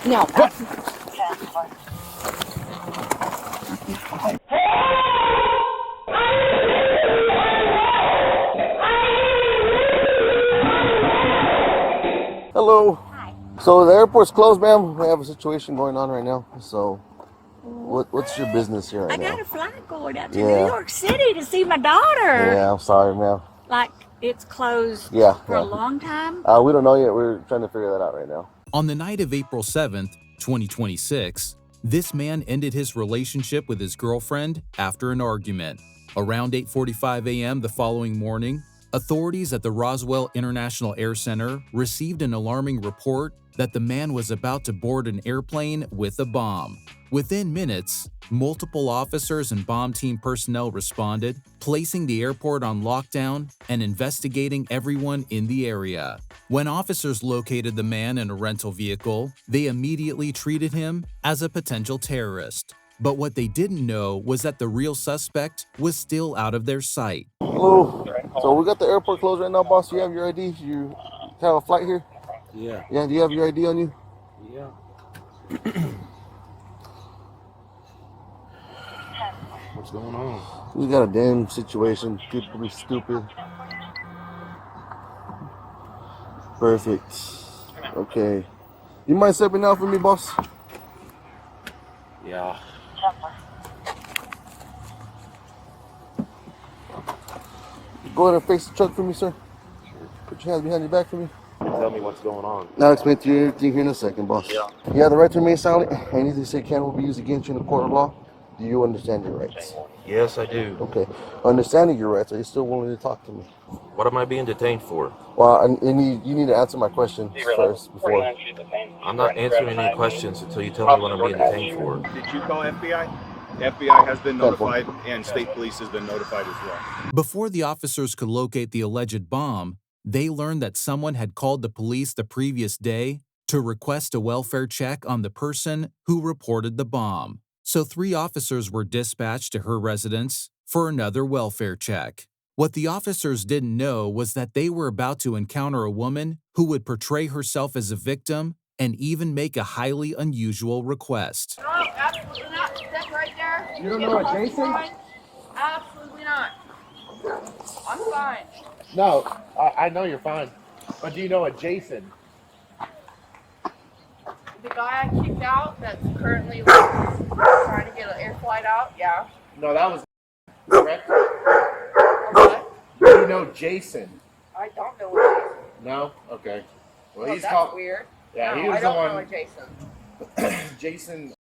No. Hello. Hi. So the airport's closed, ma'am. We have a situation going on right now. So what's your business here right I got now? a flight going out to New Yeah. York City to see my daughter. Yeah, I'm sorry, ma'am. Like, it's closed Yeah, for a yeah. long time. We don't know yet. We're trying to figure that out right now. On the night of April 7th, 2026, this man ended his relationship with his girlfriend after an argument. Around 8:45 a.m. the following morning, authorities at the Roswell International Air Center received an alarming report that the man was about to board an airplane with a bomb. Within minutes, multiple officers and bomb team personnel responded, placing the airport on lockdown and investigating everyone in the area. When officers located the man in a rental vehicle, they immediately treated him as a potential terrorist. But what they didn't know was that the real suspect was still out of their sight. Hello. So we got the airport closed right now, boss. You have your ID? You have a flight here? Yeah. Yeah, do you have your ID on you? Yeah. What's going on? We got a damn situation. People be stupid. Perfect. Okay. You mind stepping out for me, boss? Yeah. Go ahead and face the truck for me, sir. Put your hands behind your back for me. Tell me what's going on. I'll explain to you everything here in a second, boss. Yeah. You have the right to remain silent. Anything you say can will be used against you in a court of law. Do you understand your rights? Yes, I do. Okay. Understanding your rights, are you still willing to talk to me? What am I being detained for? Well, you need to answer my question first before. I'm not answering any questions until you tell me what I'm being detained for. Did you call FBI? The FBI has been notified and state police has been notified as well. Before the officers could locate the alleged bomb, they learned that someone had called the police the previous day to request a welfare check on the person who reported the bomb. So 3 officers were dispatched to her residence for another welfare check. What the officers didn't know was that they were about to encounter a woman who would portray herself as a victim and even make a highly unusual request. No, absolutely not. Step right there. You don't know what Jason? Absolutely not. I'm fine. No, I know you're fine. But do you know a Jason? The guy I kicked out that's currently trying to get an air flight out, yeah. No, that was correct. Okay. Do you know Jason? I don't know what Jason. No? Okay. Well, Oh, he's that's called. weird. Yeah, No, he was I the don't know a one. Jason. Jason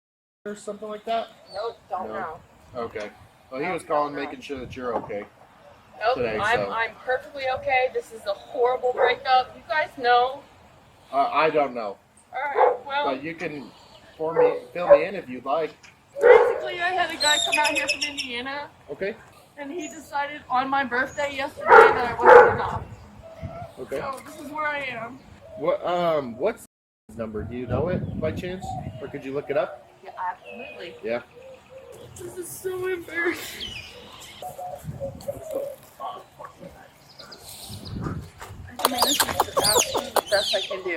or something like that? Nope, don't No. know. Okay. Well, he No, was calling, don't know. making sure that you're okay. Nope, Today, I'm so. I'm perfectly okay. This is a horrible breakup. You guys know. I don't know. Alright, well, But you can fill me in if you'd like. basically I had a guy come out here from Indiana Okay? and he decided on my birthday yesterday that I wasn't enough. Okay. So this is where I am. What's his number? Do you know it by chance? Or could you look it up? Yeah, absolutely. Yeah. This is so embarrassing. I mean, this is the absolute best I can do.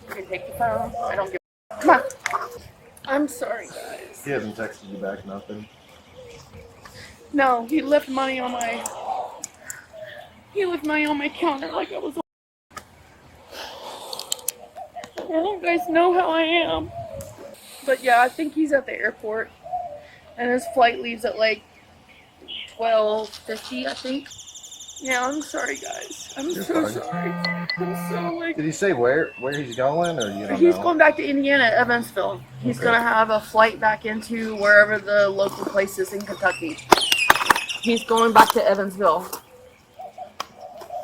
You can take the phone. I don't give a Come on. I'm sorry, guys. He hasn't texted you back, nothing. No, he left money on my counter like I was. Well, you guys know how I am. But yeah, I think he's at the airport, and his flight leaves at like 12:50, I think. Yeah, I'm sorry, guys. I'm You're so fine. sorry. I'm so like. Did he say where he's going, or you don't He's know? going back to Indiana, Evansville. He's Okay. gonna have a flight back into wherever the local place is in Kentucky. He's going back to Evansville.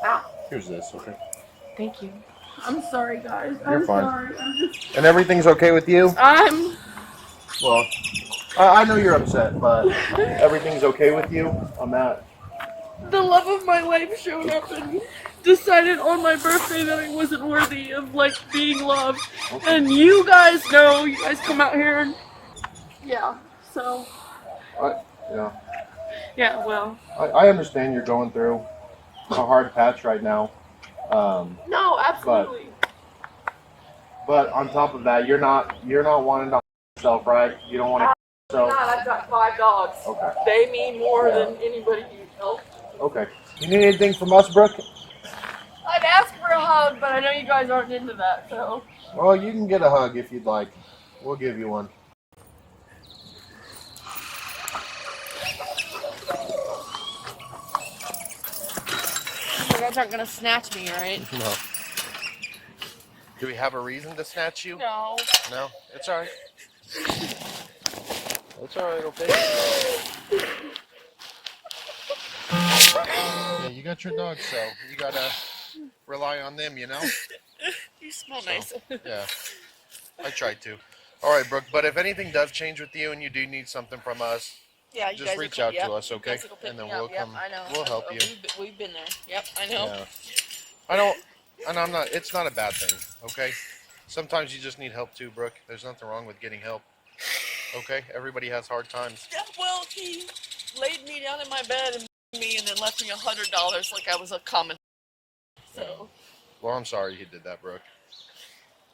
Ow. Here's this, okay. Thank you. I'm sorry, guys. You're I'm fine. sorry. And everything's okay with you? Well, I know you're upset, but everything's okay with you on that. The love of my life showed up and decided on my birthday that I wasn't worthy of like being loved. Okay. And you guys know, you guys come out here and yeah. So Yeah. yeah, well. I understand you're going through a hard patch right now. No, absolutely. But on top of that, you're not wanting to yourself, right? You don't want to yourself. I've got 5 dogs. Okay. They mean more than anybody you know. Okay. You need anything from us, Brooke? I'd ask for a hug, but I know you guys aren't into that, so. Well, you can get a hug if you'd like. We'll give you one. You guys aren't gonna snatch me, right? No. Do we have a reason to snatch you? No. No? It's alright. It's alright, okay? Yeah, you got your dogs, so you gotta rely on them, you know? You smell nice. Yeah. I tried to. Alright, Brooke, but if anything does change with you and you do need something from us, Yeah, you just guys reach will, out yep, to us, you okay? guys will pick And then me we'll up. Yep, come, I know. we'll help you. We've been there. Yep, I know. Yeah. I don't, and I'm not, it's not a bad thing, okay? Sometimes you just need help too, Brooke. There's nothing wrong with getting help, okay? Everybody has hard times. Yeah, well, he laid me down in my bed and me and then left me $100 like I was a common. So. Well, I'm sorry you did that, Brooke.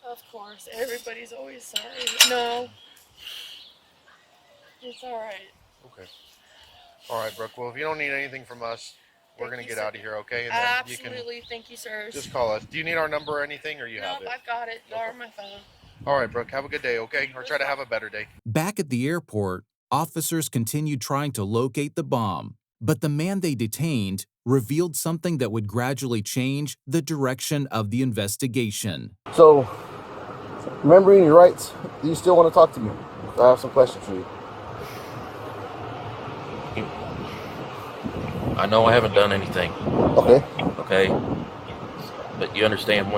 Of course, everybody's always sorry. No. It's alright. Okay. Alright, Brooke. Well, if you don't need anything from us, we're going to get out of here, okay? And then Absolutely. Thank you, sir. you can just call us. Do you need our number or anything, or you have Nope, it? I've got it. You're on my phone. Alright, Brooke. Have a good day, okay? Or try to have a better day. Back at the airport, officers continued trying to locate the bomb, but the man they detained revealed something that would gradually change the direction of the investigation. So, remembering your rights, do you still want to talk to me? I have some questions for you. I know I haven't done anything, Okay. okay? But you understand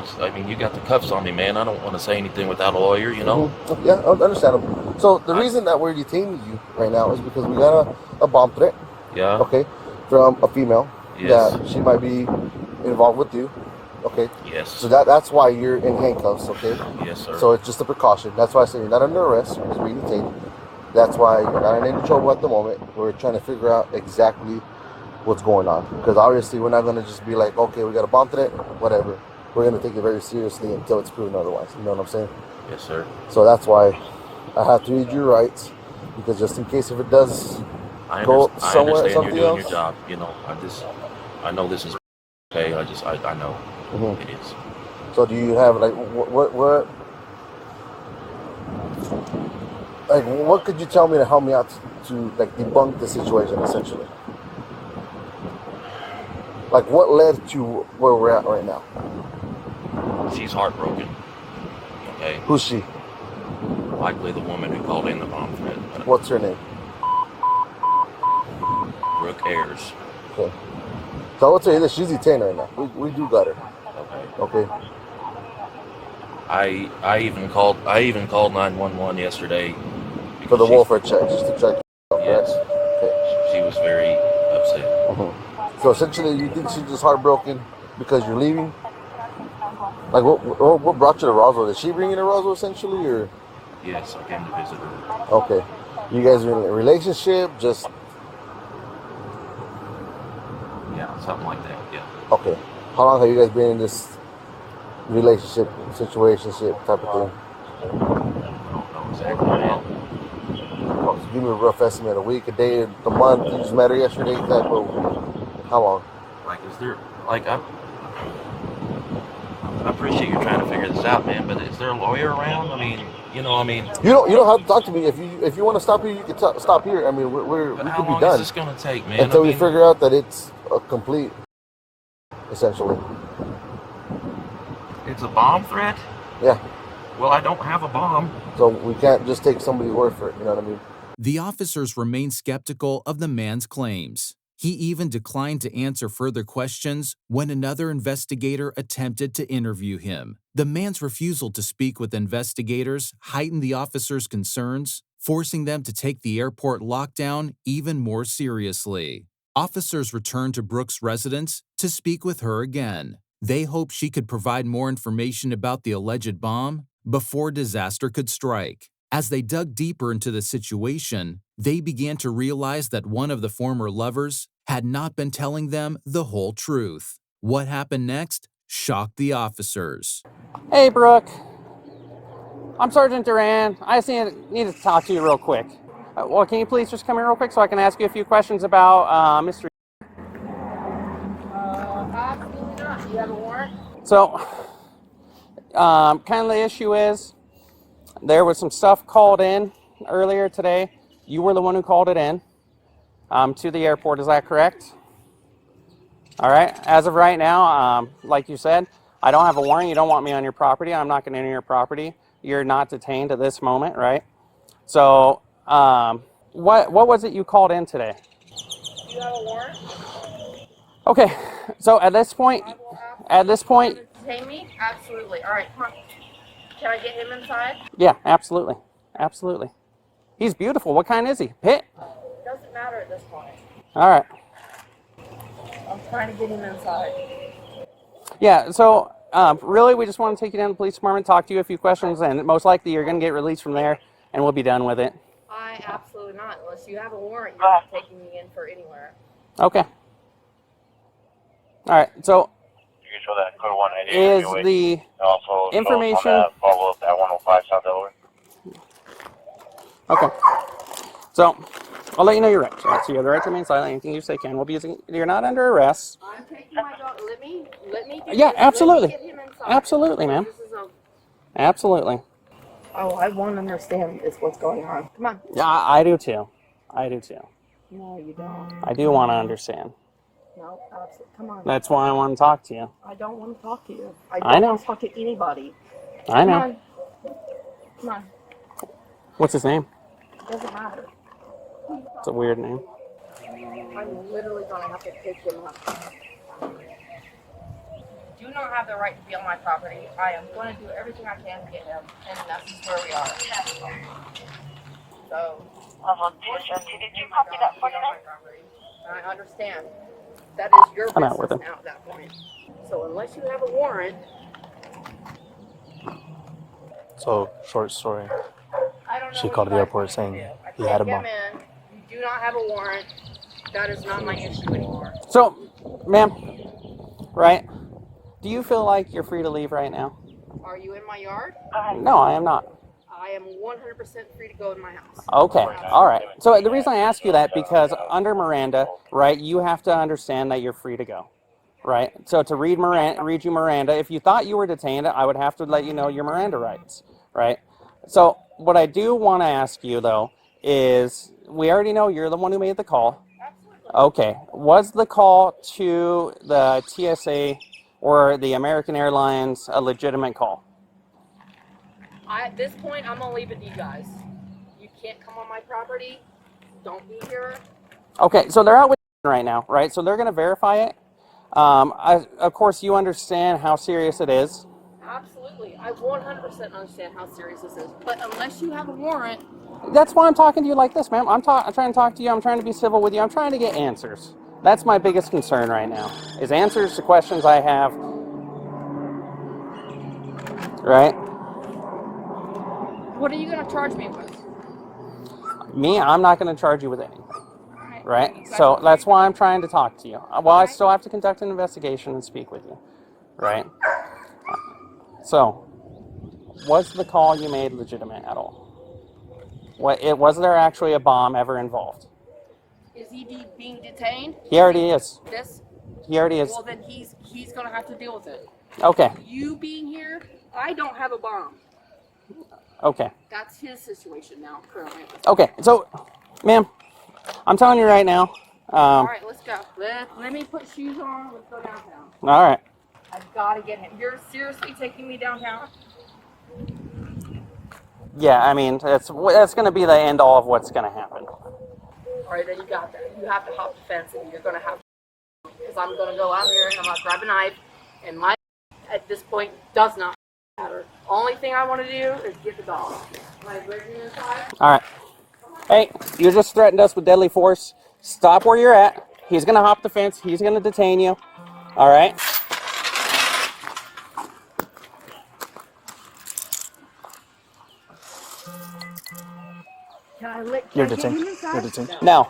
you got the cuffs on me, man. I don't want to say anything without a lawyer, you know? Mhm. Yeah, understandable. So the reason that we're detaining you right now is because we got a bomb threat, Yeah. okay, from a female Yes. that she might be involved with you, okay? Yes. So that's why you're in handcuffs, okay? Yes, sir. So it's just a precaution. That's why I say you're not under arrest, you're just being detained. That's why you're not in any trouble at the moment. We're trying to figure out exactly what's going on. Because obviously we're not going to just be like, okay, we got a bomb threat, whatever. We're going to take it very seriously until it's proven otherwise. You know what I'm saying? Yes, sir. So that's why I have to read your rights. Because just in case if it does go I somewhere, understand something you're doing else. your job. You know, I know this is okay. I know Mhm. it is. So do you have like what could you tell me to help me out to like debunk the situation essentially? Like what led to where we're at right now? She's heartbroken. Okay. Who's she? Likely the woman who called in the bomb threat. What's her name? Brooke Ayers. Okay. So I would say this, she's detained right now. We do got her. Okay. Okay. I even called 911 yesterday. For the she- welfare check, just to check. Yes. Okay. She was very upset. So essentially, you think she's just heartbroken because you're leaving? Like, what brought you to Roswell? Did she bring you to Roswell essentially, or? Yes, I came to visit her. Okay. You guys are in a relationship? Just Yeah, something like that. Yeah. okay. How long have you guys been in this relationship, situationship type of thing? I don't know exactly how. Oh, so give me a rough estimate: a week, a day, a month. You just met her yesterday, type of. How long? Like, is there I appreciate you trying to figure this out, man. But is there a lawyer around? I mean. You don't have to talk to me. If you want to stop here, you can stop here. I mean, we But could how be long done is this gonna take, man? until we figure out that it's a complete, essentially. It's a bomb threat? Yeah. Well, I don't have a bomb. So we can't just take somebody's word for it. You know what I mean? The officers remained skeptical of the man's claims. He even declined to answer further questions when another investigator attempted to interview him. The man's refusal to speak with investigators heightened the officers' concerns, forcing them to take the airport lockdown even more seriously. Officers returned to Brooke's residence to speak with her again. They hoped she could provide more information about the alleged bomb before disaster could strike. As they dug deeper into the situation, they began to realize that one of the former lovers had not been telling them the whole truth. What happened next shocked the officers. Hey, Brooke. I'm Sergeant Duran. I just need to talk to you real quick. Well, can you please just come here real quick so I can ask you a few questions about Mr. Absolutely not. Do you have a warrant? So, kind of the issue is there was some stuff called in earlier today. You were the one who called it in to the airport. Is that correct? All right. As of right now, like you said, I don't have a warrant. You don't want me on your property. I'm not going to enter your property. You're not detained at this moment, right? So, what was it you called in today? Do you have a warrant? Okay. So at this point, Detain me? Absolutely. All right, come on. Can I get him inside? yeah, absolutely, absolutely. He's beautiful. What kind is he? Pit? Doesn't matter at this point. All right. I'm trying to get him inside. Yeah. So really, we just want to take you down to the police department, talk to you a few questions, and most likely you're going to get released from there, and we'll be done with it. I absolutely not. Unless you have a warrant, you're not taking me in for anywhere. Okay. All right. So You can show that code 180. is the also information follow up at 105 South Delaware. okay? So I'll let you know you're right. So you have the right to remain silent. Anything you say can will be using. You're not under arrest. I'm taking my dog. Let me Yeah, absolutely. Let me get him inside. Absolutely, ma'am. This is a... Absolutely. Oh, I won't understand is what's going on. Come on. Yeah, I do too. I do too. No, you don't. I do want to understand. No, absolutely. Come on. That's why I want to talk to you. I don't want to talk to you. I don't know. want to talk to anybody. I know. Come on. Come on. What's his name? Doesn't matter. It's a weird name. I'm literally going to have to pick him up. You do not have the right to be on my property. I am going to do everything I can to get him, and that's just where we are. So, did you copy that for me? I understand. That is your I'm out with business him. now at that point. So unless you have a warrant, So, short story. I don't know. She what called you the guys airport want saying me to do. I he had a can't bomb. get him in. You do not have a warrant. That is not my issue anymore. So, ma'am, right? Do you feel like you're free to leave right now? Are you in my yard? No, I am not. I am 100% free to go in my house. Okay, all right. So the reason I ask you that because under Miranda, right, you have to understand that you're free to go, right? So to read you Miranda, if you thought you were detained, I would have to let you know your Miranda rights, right? So what I do want to ask you though is, we already know you're the one who made the call. Okay, was the call to the TSA or the American Airlines a legitimate call? At this point, I'm going to leave it to you guys. You can't come on my property. Don't be here. Okay, so they're out with right now, right? So they're going to verify it. Of course, you understand how serious it is. Absolutely. I 100% understand how serious this is. But unless you have a warrant... That's why I'm talking to you like this, ma'am. I'm trying to talk to you. I'm trying to be civil with you. I'm trying to get answers. That's my biggest concern right now, is answers to questions I have. Right? What are you going to charge me with? Me, I'm not going to charge you with anything. Right? So that's why I'm trying to talk to you. Well, I still have to conduct an investigation and speak with you. Right? So, was the call you made legitimate at all? Was there actually a bomb ever involved? Is he being detained? He already is. This? He already is. Well, then he's going to have to deal with it. Okay. You being here, I don't have a bomb. Okay. That's his situation now, currently. Okay. So, ma'am, I'm telling you right now. All right, let's go. Let me put shoes on. Let's go downtown. All right. I've got to get him. You're seriously taking me downtown? Yeah, I mean, that's going to be the end all of what's going to happen. All right, then you got that. You have to hop the fence, and you're going to have to, because I'm going to go out here, and I'm going to grab a knife, and my at this point does not matter. Only thing I want to do is get the dog. Can I bring him inside? All right. Hey, you just threatened us with deadly force. Stop where you're at. He's going to hop the fence. He's going to detain you. All right? You're detained. You're detained. No,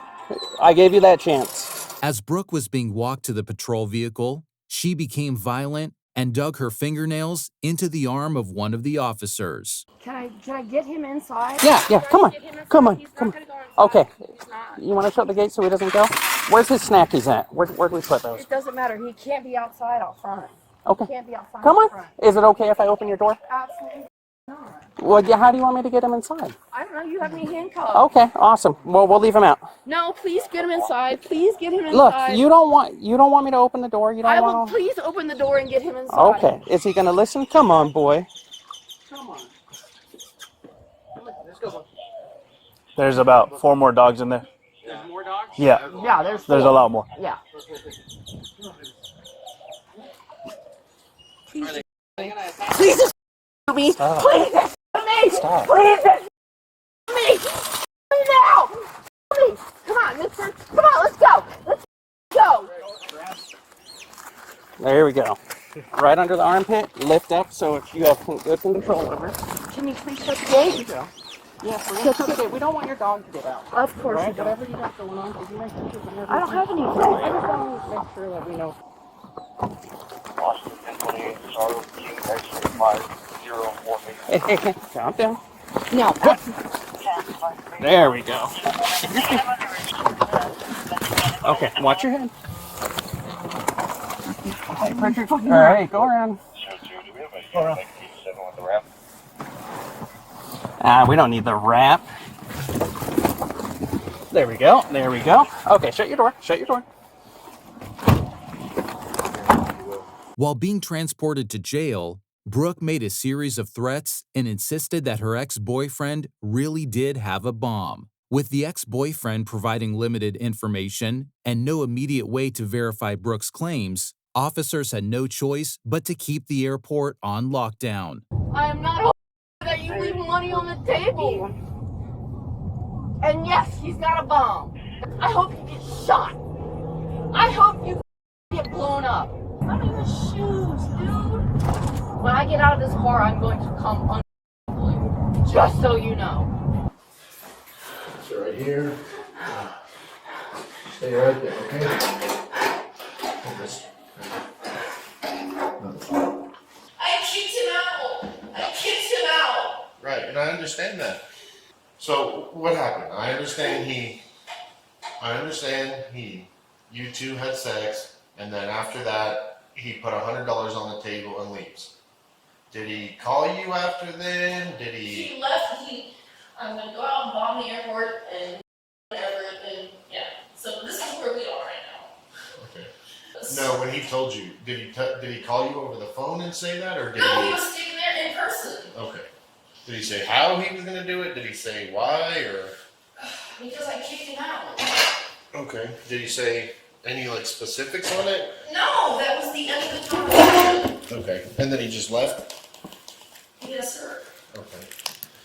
I gave you that chance. As Brooke was being walked to the patrol vehicle, she became violent and dug her fingernails into the arm of one of the officers. Can I get him inside? Yeah, come on. Get him inside? Come on, He's not come on. gonna go inside. Okay. He's not. You want to shut the gate so he doesn't go? Where's his snackies at? Where do we put those? It doesn't matter. He can't be outside out front. Okay. He can't be outside Come out on. front. Is it okay if I open your door? Absolutely not. Well, yeah, how do you want me to get him inside? I don't know. You have me handcuffed. Okay, awesome. Well, we'll leave him out. No, please get him inside. Please get him Look, inside. you don't want me to open the door. You don't I will. want to. Please open the door and get him inside. Okay. Is he gonna listen? Come on, boy. Come on. Let's go. There's about 4 more dogs in there. There's more dogs? Yeah. Yeah, there's a lot more. Yeah. Please just me. Stop. Please just me. Stop. Please just me. Now. Me. Come on, mister. Come on, let's go. Let's go. There we go. Right under the armpit. Lift up so if you have good control over it. Can you please shut the gate? Yes, we're gonna shut the gate. We don't want your dog to get out. Of course Right? you don't. Whatever you got going on, because you make pictures and everything. I don't have anything. I just want to make sure that we know. Austin 1028, Charlotte, King X-ray 504. Hey, calm down. No. There we go. Okay, watch your head. Okay, Pritchard. All right, go around. Go around. 7 with the wrap. We don't need the wrap. There we go. There we go. Okay, shut your door. Shut your door. While being transported to jail, Brooke made a series of threats and insisted that her ex-boyfriend really did have a bomb. With the ex-boyfriend providing limited information and no immediate way to verify Brooke's claims, officers had no choice but to keep the airport on lockdown. I am not a that you leave money on the table. And yes, he's got a bomb. I hope you get shot. I hope you get blown up. Not even shoes, dude. When I get out of this car, I'm going to come uncomfortably. Just so you know. So right here. Stay right there, okay? I kicked him out. I kicked him out. Right, and I understand that. So what happened? I understand you two had sex, and then after that, he put $100 on the table and leaves. Did he call you after then? Did he? He left. I'm gonna go out and bomb the airport and whatever. And yeah. So this is where we are right now. Okay. No, when he told you, did he call you over the phone and say that, or did No, he? he was sitting there in person. Okay. Did he say how he was gonna do it? Did he say why, or? Because I kicked him out. Okay. Did he say any specifics on it? No, that was the end of the conversation. Okay. And then he just left? Yes, sir. Okay.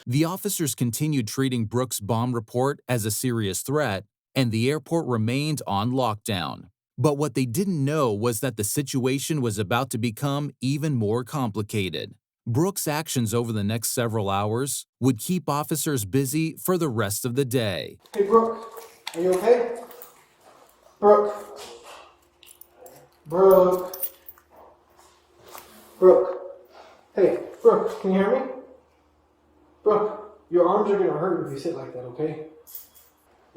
The officers continued treating Brooke's bomb report as a serious threat, and the airport remained on lockdown. But what they didn't know was that the situation was about to become even more complicated. Brooke's actions over the next several hours would keep officers busy for the rest of the day. Hey, Brooke, are you okay? Brooke. Hey, Brooke, can you hear me? Brooke, your arms are gonna hurt if you sit like that, okay?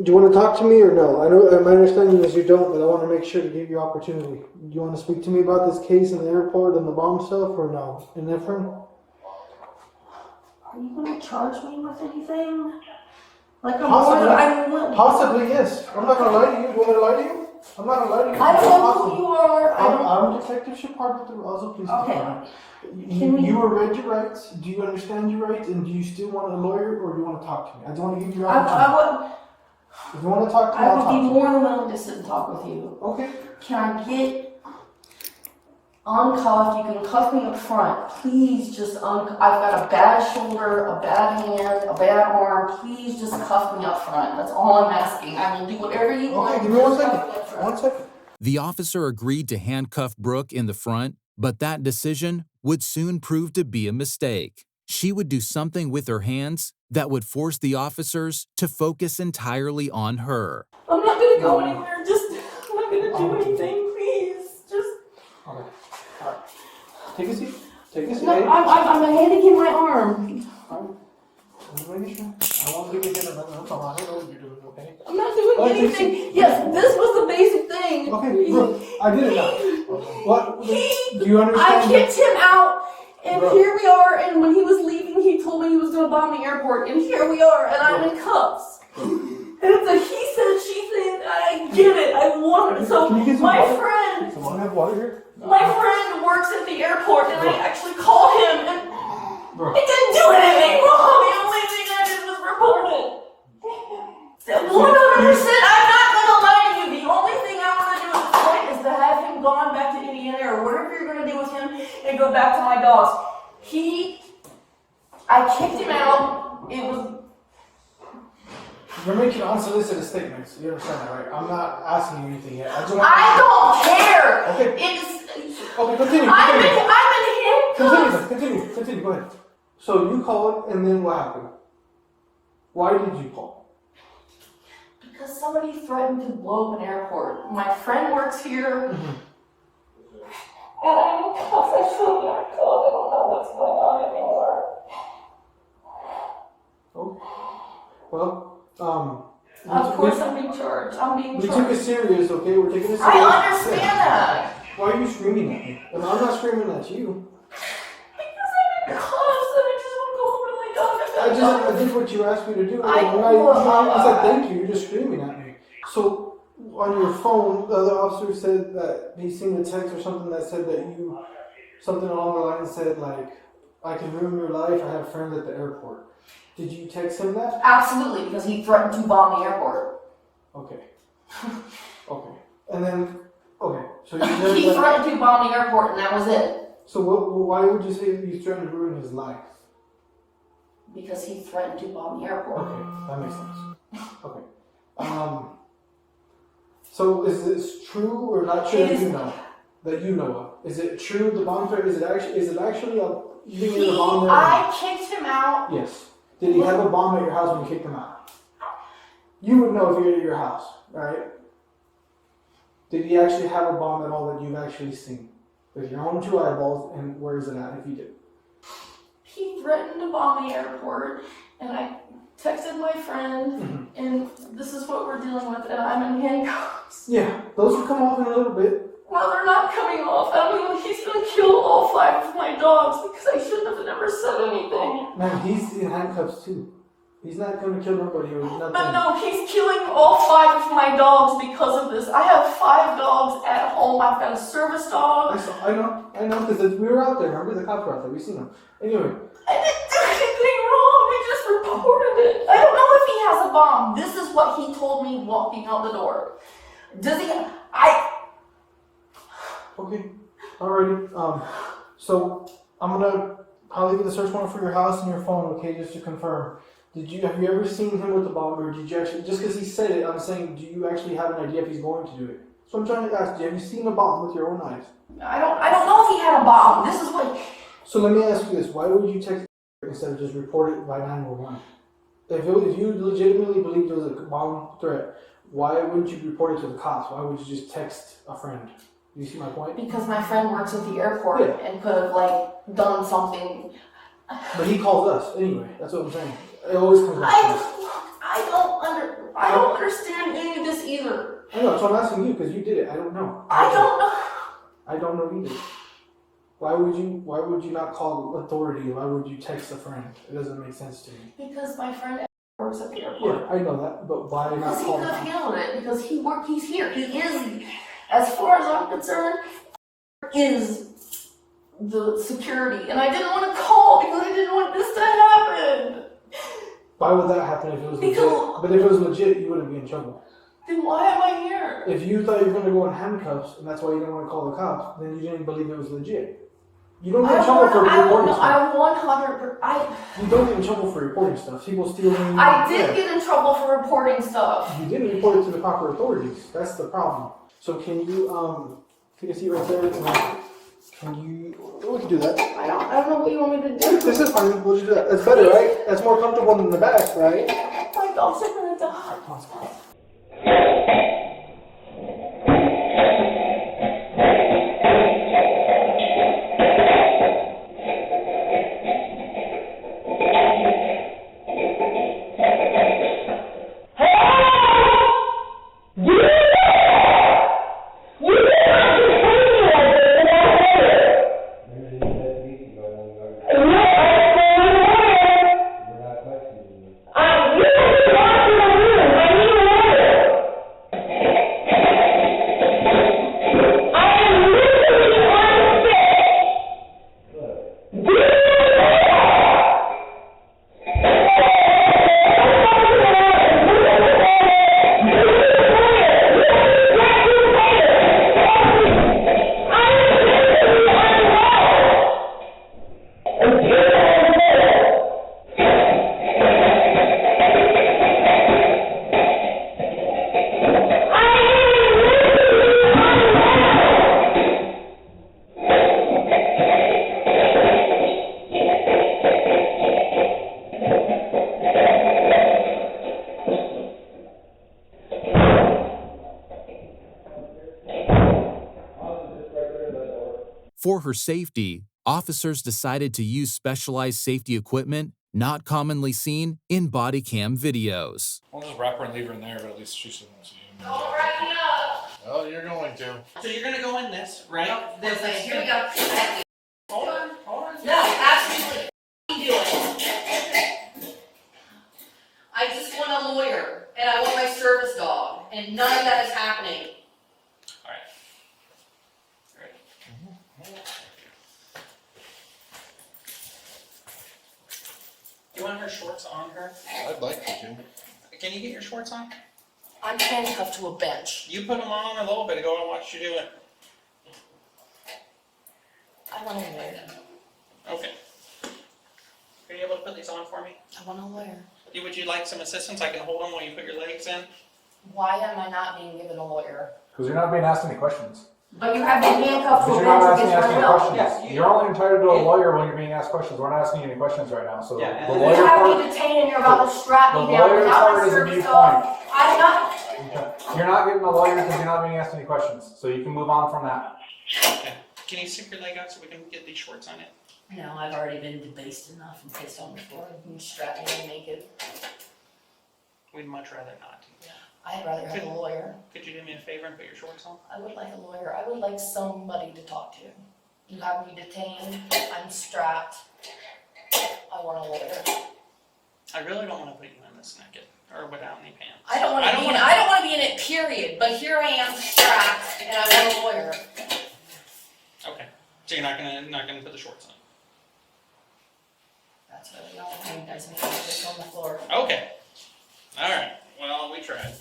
Do you want to talk to me or no? I know my understanding is you don't, but I want to make sure to give you opportunity. Do you want to speak to me about this case in the airport and the bomb stuff or no? And Efren? Are you going to charge me with anything? Like a Possibly. murder? Possibly, yes. I'm not gonna lie to you. Do you want me to lie to you? I'm not gonna lie to you. I don't know who you are. I'm Detective Shepard with the Roswell Police Department. You were read your rights. Do you understand your rights? And do you still want a lawyer or do you want to talk to me? I just want to give you your opportunity. If you want to talk to me, I I'll would talk be to you. more than willing to sit and talk with you. Okay. Can I get uncuffed? You can cuff me up front. Please just I've got a bad shoulder, a bad hand, a bad arm. Please just cuff me up front. That's all I'm asking. I will do whatever you want. Okay, give me 1 Just cuff second. me up front. 1 second. The officer agreed to handcuff Brooke in the front, but that decision would soon prove to be a mistake. She would do something with her hands that would force the officers to focus entirely on her. I'm not gonna go anywhere. I'm not gonna do anything. Please, just. Okay. Alright. Take a seat. Take a seat. No, I'm handing my arm. I'm making sure. I want to give you dinner, but that's all. I don't know what you're doing, okay? I'm not doing anything. Yes, this was the basic thing. Okay, Brooke, I did it now. What? Do you understand? I kicked him out, and Brooke. here we are. And when he was leaving, he told me he was going to bomb the airport, and here we are, and I'm in cuffs. And it's a he said, she said. I get it. I want it. So Can you get some my water? friend, Someone have water here? my friend works at the airport, and I actually called him, and Brooke. it didn't do anything wrong. The only thing I did was report it. 100%. I'm not gonna lie to you. The only thing I want to do at this point is to have him gone back to Indiana or whatever you're gonna do with him, and go back to my dogs. I kicked him out. It was. You're making unsolicited statements. You understand that, right? I'm not asking you anything yet. I don't care. Okay. It's. Okay, continue. I'm in handcuffs. Continue. Go ahead. So you called, and then what happened? Why did you call? Because somebody threatened to blow up an airport. My friend works here. And I'm in cuffs. I feel like I don't know what's going on anymore. Oh. Well, Of course I'm being charged. I'm being we charged. took it serious, okay? We're taking it serious. I understand that. Why are you screaming at me? And I'm not screaming at you. Because I'm in cuffs and I just want to go home to my dog. I did what you asked me to do. I said thank you. You're just screaming at me. So on your phone, the other officer said that he seen a text or something that said that you, something along the line said like, I can ruin your life. I have friends at the airport. Did you text him that? Absolutely, because he threatened to bomb the airport. Okay. Okay. And then, okay. So you He threatened to bomb the airport, and that was it. So why would you say you threatened to ruin his life? Because he threatened to bomb the airport. Okay, that makes sense. Okay. So is this true or not true? That you know of? Is it true? The bomb threat? Is it actually a? You think a bomb there? I kicked him out. Yes. Did he have a bomb at your house when you kicked him out? You would know if you're at your house, right? Did he actually have a bomb at all that you've actually seen? With your own two eyeballs, and where is it at if he did? He threatened to bomb the airport, and I texted my friend, and this is what we're dealing with, and I'm in handcuffs. Yeah, those will come off in a little bit. No, they're not coming off. I mean, he's gonna kill all 5 of my dogs because I shouldn't have never said anything. Man, he's in handcuffs too. He's not gonna kill nobody or nothing. But no, he's killing all 5 of my dogs because of this. I have 5 dogs at home. I've got a service dog. I know, because we were out there. Remember, the cops were out there. We seen them. Anyway. I didn't do anything wrong. I just reported it. I don't know if he has a bomb. This is what he told me walking out the door. Does he? Okay. Alrighty. So I'm gonna probably get a search warrant for your house and your phone, okay, just to confirm. Have you ever seen him with the bomb, or did you actually, just because he said it, I'm saying, do you actually have an idea if he's going to do it? So I'm trying to ask you, have you seen a bomb with your own eyes? I don't know if he had a bomb. This is what. So let me ask you this: why would you text instead of just report it by 911? If you legitimately believed there was a bomb threat, why wouldn't you report it to the cops? Why would you just text a friend? Do you see my point? Because my friend works at the airport and could have done something. But he calls us anyway. That's what I'm saying. It always comes back to us. I don't understand any of this either. I know. So I'm asking you because you did it. I don't know. I don't know. I don't know either. Why would you not call authority? Why would you text a friend? It doesn't make sense to me. Because my friend works at the airport. Yeah, I know that, but why not Because he call could have him? handled it. Because he's here. He is, as far as I'm concerned, is the security. And I didn't want to call because I didn't want this to happen. Why would that happen if it was legit? But if it was legit, you wouldn't be in trouble. Then why am I here? If you thought you were going to go in handcuffs, and that's why you didn't want to call the cops, then you didn't believe it was legit. You don't get in trouble for reporting stuff. You don't get in trouble for reporting stuff. People stealing. I did get in trouble for reporting stuff. You didn't report it to the proper authorities. That's the problem. So can you take a seat right there? And, can you? We can do that. I don't know what you want me to do. This is fine. We'll just do that. That's better, right? That's more comfortable than the back, right? My dogs are gonna die. For her safety, officers decided to use specialized safety equipment not commonly seen in body cam videos. I'll just wrap her and leave her in there, but at least she still won't see you. Don't wrap me up. Oh, you're going to. So you're gonna go in this, right? Okay, here we go. Hold on. No, absolutely do it. I just want a lawyer, and I want my service dog, and none of that is happening. You want her shorts on her? I'd like you to. Can you get your shorts on? I'm handcuffed to a bench. You put them on a little bit ago. I watched you do it. I want a lawyer. Okay. Are you able to put these on for me? I want a lawyer. Would you like some assistance? I can hold them while you put your legs in. Why am I not being given a lawyer? Because you're not being asked any questions. But you have been handcuffed to Because a you're not bench asking against any my will. questions. Yes, You're only entitled to a lawyer when you're being asked questions. We're not asking you any questions right now. So Yeah, the and lawyer You have part, me detained and you're about to strap the me down lawyer without part my is a service mute dog. point. I'm not. You're not getting a lawyer because you're not being asked any questions. So you can move on from that. Okay. Can you stick your leg out so we can get these shorts on it? No, I've already been debased enough and pissed on the floor. You can strap me in naked. We'd much rather not. I'd rather have a lawyer. Could you do me a favor and put your shorts on? I would like a lawyer. I would like somebody to talk to. You have me detained. I'm strapped. I want a lawyer. I really don't want to put you in this naked or without any pants. I don't want to be in it. I don't want to be in it, period. But here I am strapped and I want a lawyer. Okay. So you're not gonna put the shorts on. That's really all. You guys make me piss on the floor. Okay. All right. Well, we tried.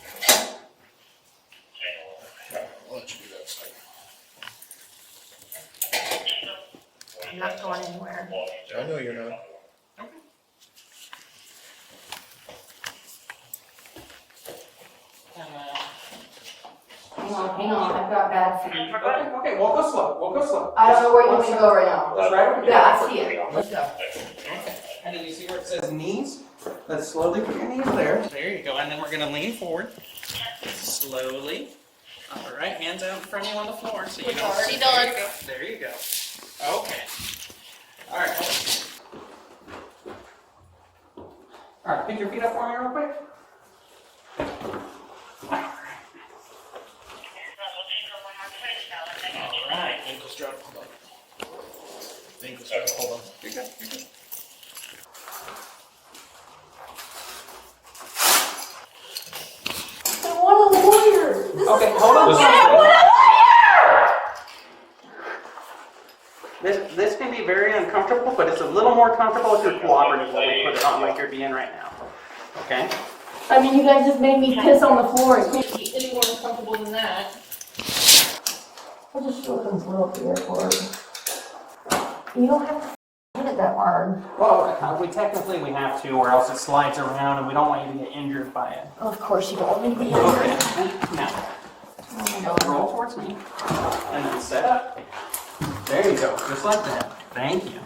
I'll let you do that second. I'm not going anywhere. I know you're not. Hang on. I've got bad feet. Okay, we'll go slow. We'll go slow. I don't know where you want me to go right now. That's right. Yeah, I see it. Let's go. Okay. And then you see where it says knees? Let's slowly put your knees there. There you go. And then we're going to lean forward. Slowly. All right. Hands out in front of you on the floor. So you It's don't already there done. You go. There you go. Okay. All right. All right. Pick your feet up for me real quick. All right. Ankles drop. Hold on. Ankles drop. Hold on. You're good. You're good. I want a lawyer. Okay, hold on. I want a lawyer! This can be very uncomfortable, but it's a little more comfortable if you're cooperative when we put it on like you're being right now. Okay? I mean, you guys just made me piss on the floor. It can't be any more uncomfortable than that. I just feel control at the airport. You don't have to hit it that hard. Well, we technically have to, or else it slides around, and we don't want you to get injured by it. Of course you don't want me to be Okay. injured. Now, Oh, no. roll towards me, and then set up. There you go, just like that. Thank you.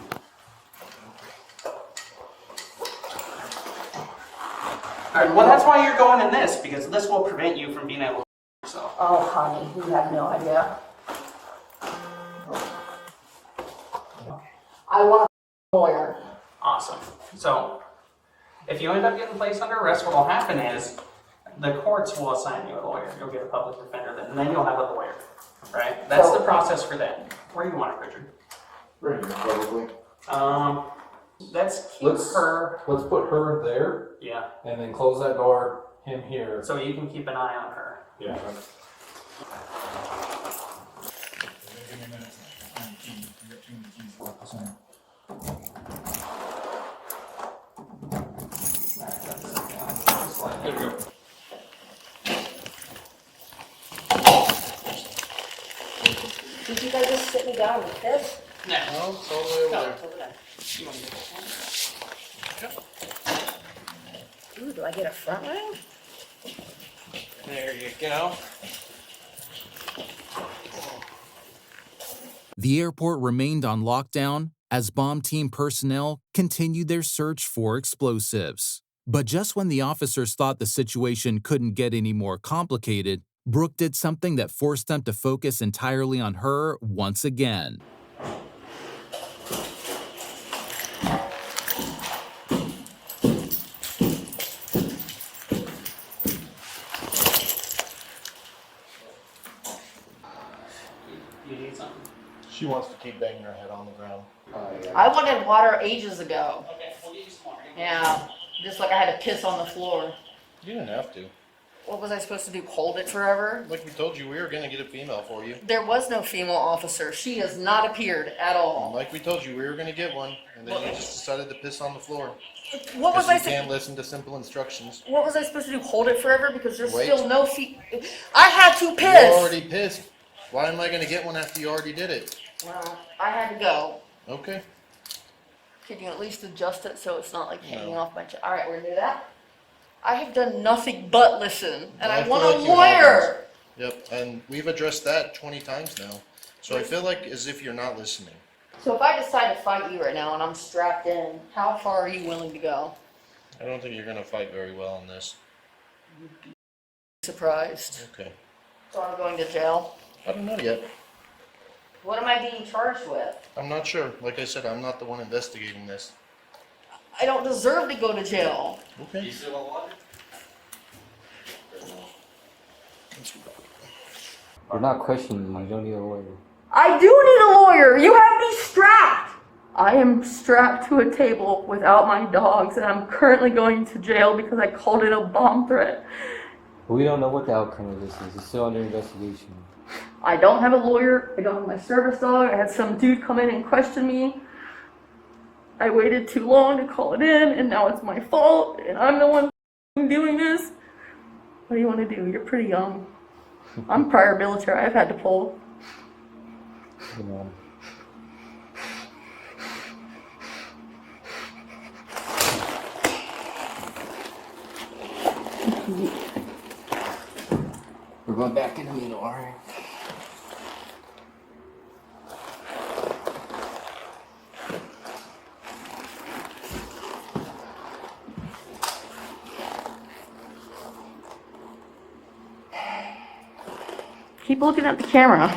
All right, well, that's why you're going in this, because this will prevent you from being able to yourself. Oh, honey, you have no idea. I want a lawyer. Awesome. So, if you end up getting placed under arrest, what will happen is the courts will assign you a lawyer. You'll get a public defender then, and then you'll have a lawyer. Right? That's the process for that. Where do you want it, Richard? Right here, probably. Let's keep her. Let's put her there. Yeah. And then close that door. Him here. So you can keep an eye on her. Yeah. Give me a minute. I'm key. I got too many keys. There we go. Did you guys just sit me down with this? No. No, it's all the way over No, there. it's over there. You want to get this one? Ooh, do I get a front row? There you go. The airport remained on lockdown as bomb team personnel continued their search for explosives. But just when the officers thought the situation couldn't get any more complicated, Brooke did something that forced them to focus entirely on her once again. You need something? She wants to keep banging her head on the ground. I wanted water ages ago. Okay, we'll get you some water. Yeah, just like I had to piss on the floor. You didn't have to. What was I supposed to do? Hold it forever? Like we told you, we were gonna get a female for you. There was no female officer. She has not appeared at all. Like we told you, we were gonna get one, and then you just decided to piss on the floor. What was Because I you saying? can't listen to simple instructions. What was I supposed to do? Hold it forever? Because there's Wait. still no I had to You piss. already pissed. Why am I gonna get one after you already did it? Well, I had to go. Okay. Can you at least adjust it so it's not like hanging off my chest? All right, we're gonna do that. I have done nothing but listen, and I feel want a like you lawyer. haven't. Yep, and we've addressed that 20 times now. So I feel like as if you're not listening. So if I decide to fight you right now and I'm strapped in, how far are you willing to go? I don't think you're gonna fight very well on this. Surprised. Okay. So I'm going to jail. I don't know yet. What am I being charged with? I'm not sure. Like I said, I'm not the one investigating this. I don't deserve to go to jail. Okay. We're not questioning you. You don't need a lawyer. I do need a lawyer. You have me strapped. I am strapped to a table without my dogs, and I'm currently going to jail because I called it a bomb threat. We don't know what the outcome of this is. It's still under investigation. I don't have a lawyer. I don't have my service dog. I had some dude come in and question me. I waited too long to call it in, and now it's my fault, and I'm the one doing this. What do you want to do? You're pretty young. I'm prior military. I've had to pull. You know. We're going back in the middle, alright? Keep looking at the camera.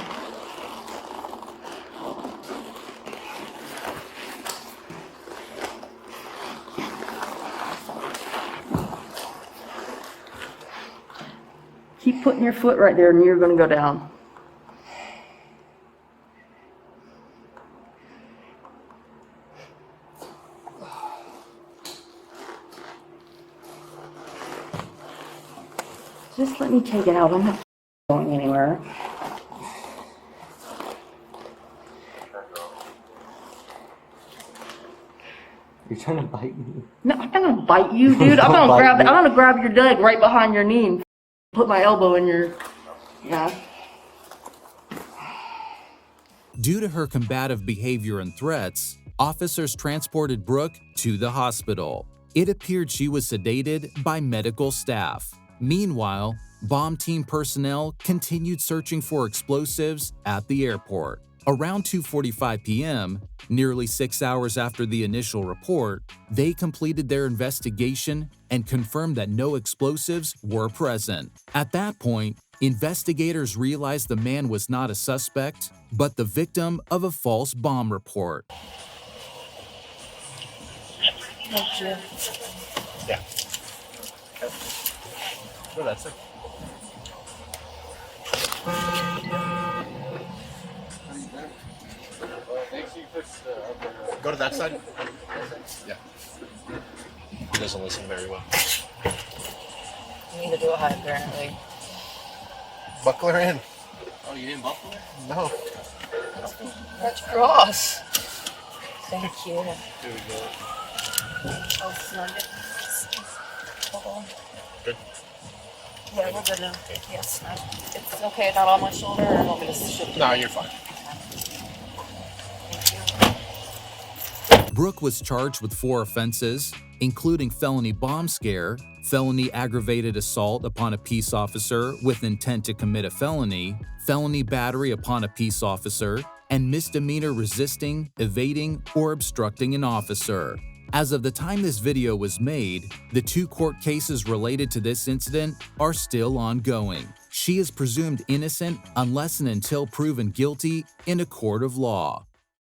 Keep putting your foot right there and you're going to go down. Just let me take it out. I'm not going anywhere. You're trying to bite me. No, I'm not gonna bite you, dude. I'm gonna grab your leg right behind your knee and put my elbow in your, yeah. Due to her combative behavior and threats, officers transported Brooke to the hospital. It appeared she was sedated by medical staff. Meanwhile, bomb team personnel continued searching for explosives at the airport. Around 2:45 p.m., nearly 6 hours after the initial report, they completed their investigation and confirmed that no explosives were present. At that point, investigators realized the man was not a suspect, but the victim of a false bomb report. Yeah. Go that side. Go to that side. Yeah. He doesn't listen very well. Neither do I, apparently. Buckle her in. Oh, you didn't buckle it? No. Red Cross. Thank you. Here we go. Oh, snug it. Hold on. Good. Yeah, we're good now. Yes, snug. It's okay, not on my shoulder, or I want me to shift it? No, you're fine. Brooke was charged with 4 offenses, including felony bomb scare, felony aggravated assault upon a peace officer with intent to commit a felony, felony battery upon a peace officer, and misdemeanor resisting, evading, or obstructing an officer. As of the time this video was made, the 2 court cases related to this incident are still ongoing. She is presumed innocent unless and until proven guilty in a court of law.